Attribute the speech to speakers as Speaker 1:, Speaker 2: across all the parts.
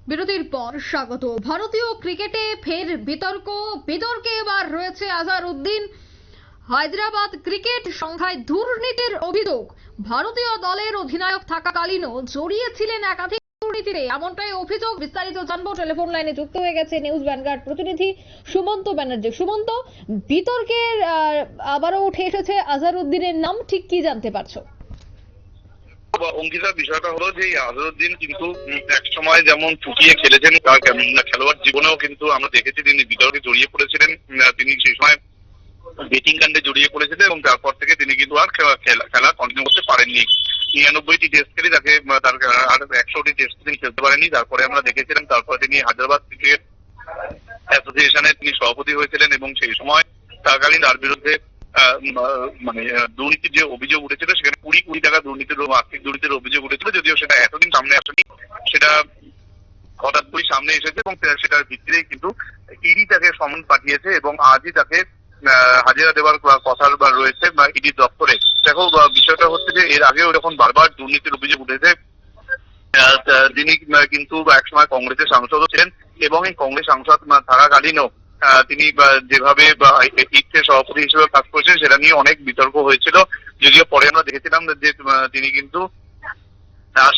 Speaker 1: বিরতির পর স্বাগত। ভারতীয় ক্রিকেটে ফের বিতর্কে এবার রয়েছে আজহারউদ্দিন। হায়দ্রাবাদ ক্রিকেট সংঘায় দুর্নীতির অভিযোগ। ভারতীয় দলের অধিনায়ক থাকাকালীনও জড়িয়েছিলেন একাধিক দুর্নীতিতে, এমনটাই অভিযোগ। বিস্তারিত জানবো, টেলিফোন লাইনে যুক্ত হয়ে গেছে নিউজ ভ্যানগার্ড প্রতিনিধি সুমন্ত ব্যানার্জি। সুমন্ত, বিতর্কের আবারও উঠে এসেছে আজহারউদ্দিনের নাম, ঠিক কি জানতে পারছো?
Speaker 2: অঙ্কিতা, বিষয়টা হলো যে আজহারউদ্দিন কিন্তু এক সময় যেমন চুটিয়ে খেলেছেন, তার খেলোয়াড় জীবনেও কিন্তু আমরা দেখেছি তিনি বিতর্কে জড়িয়ে পড়েছিলেন। তিনি সেই সময় বেটিং কাণ্ডে জড়িয়ে পড়েছিলেন এবং তারপর থেকে তিনি কিন্তু আর খেলা কন্টিনিউ করতে পারেননি। 99টি টেস্ট খেলে তার আর 100টি টেস্ট তিনি খেলতে পারেননি। তারপরে আমরা দেখেছিলাম, তারপরে তিনি হায়দ্রাবাদ ক্রিকেট অ্যাসোসিয়েশনের তিনি সভাপতি হয়েছিলেন এবং সেই সময় তাকালীন তার বিরুদ্ধে দুর্নীতির যে অভিযোগ উঠেছিল, সেখানে কোটি টাকা দুর্নীতির আর্থিক দুর্নীতির অভিযোগ উঠেছিল। যদিও সেটা এতদিন সামনে আসেনি, সেটা হঠাৎ করে সামনে এসেছে এবং সেটার ভিত্তিতেই কিন্তু ইডি তাকে সমন পাঠিয়েছে এবং আজই তাকে হাজিরা দেওয়ার কথা রয়েছে ইডির দপ্তরে। দেখো, বিষয়টা হচ্ছে যে এর আগেও যখন বারবার দুর্নীতির অভিযোগ উঠেছে, তিনি কিন্তু একসময় কংগ্রেসের সাংসদও ছিলেন এবং এই কংগ্রেস সাংসদ থাকাকালীনও তিনি যেভাবে ইডের সভাপতি হিসেবে কাজ করেছেন সেটা নিয়ে অনেক বিতর্ক হয়েছিল। যদিও পরে আমরা দেখেছিলাম যে তিনি কিন্তু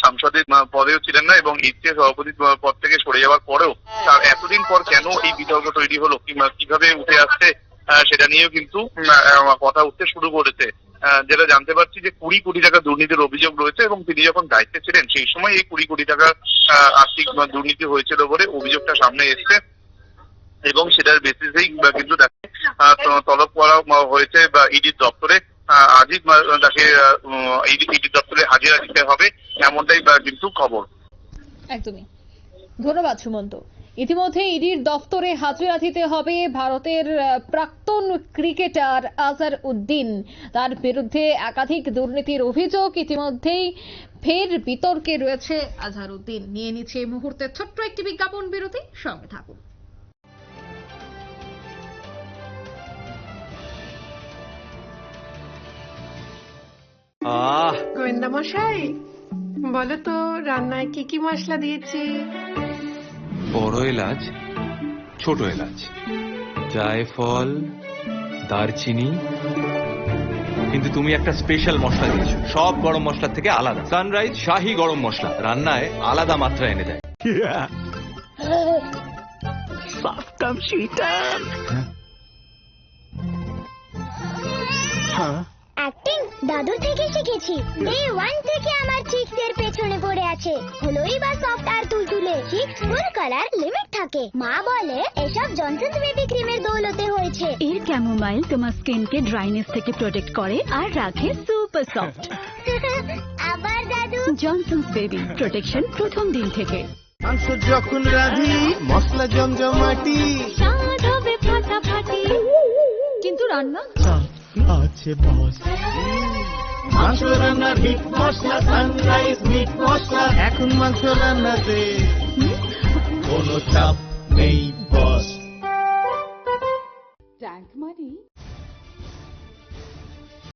Speaker 2: সাংসদের পদেও ছিলেন না এবং ইডের সভাপতি পদ থেকে সরে যাওয়ার পরেও তার এতদিন পর কেন এই বিতর্ক তৈরি হলো, কিভাবে উঠে আসছে, সেটা নিয়েও কিন্তু কথা উঠতে শুরু করেছে। যেটা জানতে পারছি যে 20 কোটি টাকা দুর্নীতির অভিযোগ রয়েছে এবং তিনি যখন দায়িত্বে ছিলেন সেই সময় এই 20 কোটি টাকা আর্থিক দুর্নীতি হয়েছিল বলে অভিযোগটা সামনে এসছে এবং সেটার বেসিসেই কিন্তু তাকে তলব করা হয়েছে বা ইডির দপ্তরে। আজই তাকে ইডির দপ্তরে হাজিরা দিতে হবে, এমনটাই কিন্তু খবর।
Speaker 1: একদমই, ধন্যবাদ সুমন্ত। ইতিমধ্যে ইডির দফতরে হাজিরা দিতে হবে ভারতের প্রাক্তন ক্রিকেটার আজহারউদ্দিন। তার বিরুদ্ধে একাধিক দুর্নীতির অভিযোগ। ইতিমধ্যেই ফের বিতর্কে রয়েছে আজহারউদ্দিন। নিয়ে নিচ্ছে এই মুহূর্তে ছোট্ট একটি বিজ্ঞাপন বিরতি, সঙ্গে থাকুন।
Speaker 3: গোয়েন্দা মশাই, বলো তো রান্নায় কি কি মশলা দিয়েছি?
Speaker 4: বড় এলাচ, ছোট এলাচ, জায়ফল, দারচিনি, কিন্তু তুমি একটা স্পেশাল মশলা দিয়েছো, সব গরম মশলার থেকে আলাদা। সানরাইজ শাহি গরম মশলা রান্নায় আলাদা মাত্রা এনে দেয়।
Speaker 5: অ্যাক্টিং দাদুর থেকে শিখেছি। ডে 1 থেকে আমার চিক্স এর পেছনে পড়ে আছে। হলোই বা সফট আর তুলতুলে। চিক্স ফুল কালার লিমিট থাকে। মা বলে এসব জনসনস বেবি ক্রিমের দৌলতে হয়েছে।
Speaker 6: এর ক্যামোমাইল তোমার স্কিনকে ড্রাইনেস থেকে প্রোটেক্ট করে আর রাখে সুপার সফট।
Speaker 5: আবার দাদু,
Speaker 6: জনসনস বেবি প্রোটেকশন প্রথম দিন থেকে।
Speaker 7: মাংস যখন রাঁধি মশলা জমজমাটি,
Speaker 6: স্বাদ হবে ফাটাফাটি, কিন্তু রান্না
Speaker 7: আছে বস। মাংস রান্নার হিট মশলা সানরাইজ মিট মশলা, এখন মাংস রান্নাতে কোনো চাপ নেই বস।
Speaker 8: ট্যাঙ্ক মানেই